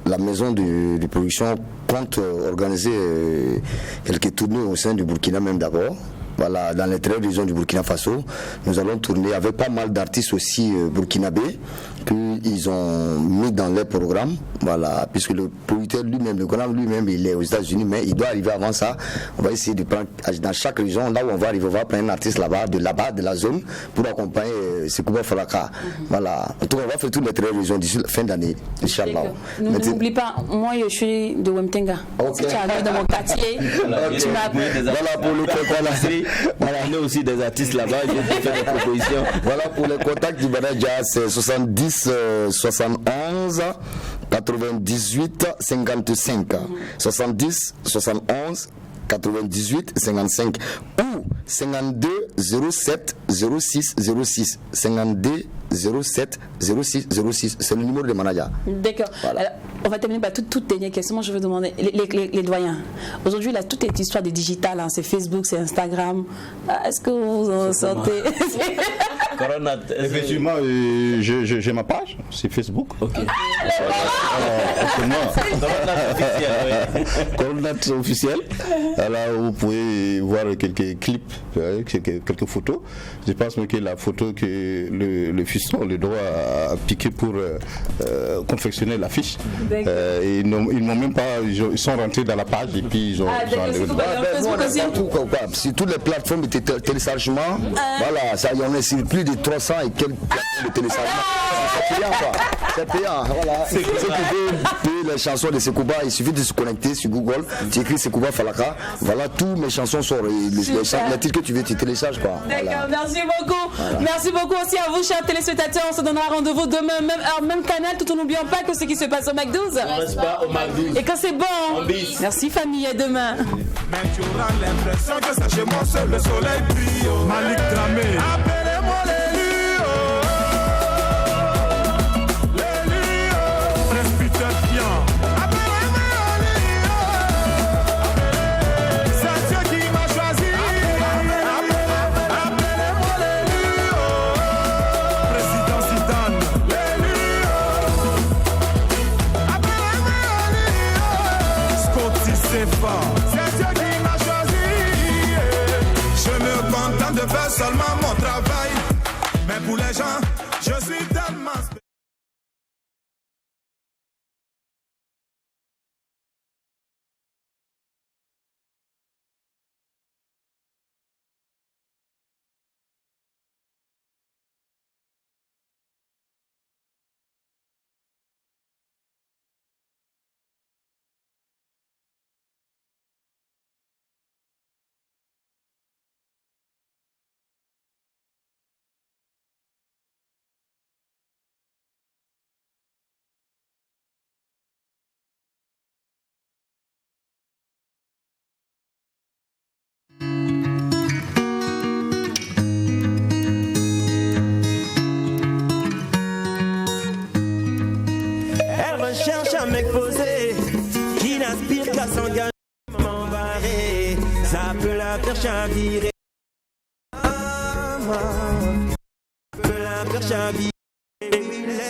la maison de production compte organiser quelques tournées au sein du Burkina même d'abord. Voilà, dans les 13 régions du Burkina Faso, nous allons tourner avec pas mal d'artistes aussi burkinabés qu'ils ont mis dans leur programme. Voilà, puisque le producteur lui-même, le grand lui-même, il est aux États-Unis, mais il doit arriver avant ça. On va essayer de prendre dans chaque région, là où on va arriver, on va prendre un artiste là-bas, de la zone, pour accompagner Sekouba Falaka. Voilà, en tout cas, on va faire toutes les 13 régions d'ici la fin d'année, Inch'Allah. N'oublie pas, moi je suis de Wemtenga. Okay. Si tu arrives dans mon quartier, tu m'appelles. Voilà pour le concours. Voilà, on a aussi des artistes là-bas, je vais te faire des propositions. Voilà, pour les contacts du manager, c'est 70 71 98 55. 70 71 98 55 ou 52 07 06 06 52 07 06 06, c'est le numéro de manager. D'accord. Voilà. Alors, on va terminer par toute dernière question. Moi, je veux demander les doyens. Aujourd'hui, là, toute cette histoire de digital, hein, c'est Facebook, c'est Instagram. Est-ce que vous en sentez? Effectivement, j'ai ma page, c'est Facebook. Ok. Coronat officiel. Alors, vous pouvez voir quelques clips, quelques photos. Je pense que la photo que le fiston, le droit a piqué pour confectionner l'affiche. Ils m'ont même pas, ils sont rentrés dans la page et puis ils ont enlevé. Sur toutes les plateformes de téléchargement, voilà, ça y en est sur plus de 300 et quelques plateformes de téléchargement. C'est payant quoi. C'est payant. Voilà. Si vous pouvez payer les chansons de Sekouba, il suffit de se connecter sur Google, tu écris Sekouba Falaka, voilà, tous mes chansons sont les titres que tu veux, tu télécharges quoi. D'accord, voilà. merci beaucoup. Voilà. Merci beaucoup aussi à vous, chers téléspectateurs. On se donnera rendez-vous demain, même heure, même canal, tout en n'oubliant pas que ce qui se passe au McDo's. On reste pas au McDo's. Et quand c'est bon, merci famille, à demain. Mais tu auras l'impression que c'est chez moi seul le soleil brille. Malik Dramé, appelez-moi les lions. Les lions. Prince Peter Pian, appelez-moi les lions. C'est Dieu qui m'a choisi. Appelez-moi les lions. Président Zidane, les lions. Appelez-moi les lions. Scotty Sefa. De faire seulement mon travail, mais pour les gens, je suis tellement cherche à m'exposer, qui n'aspire qu'à s'engager, m'embarrer. Ça peut la faire chavirer.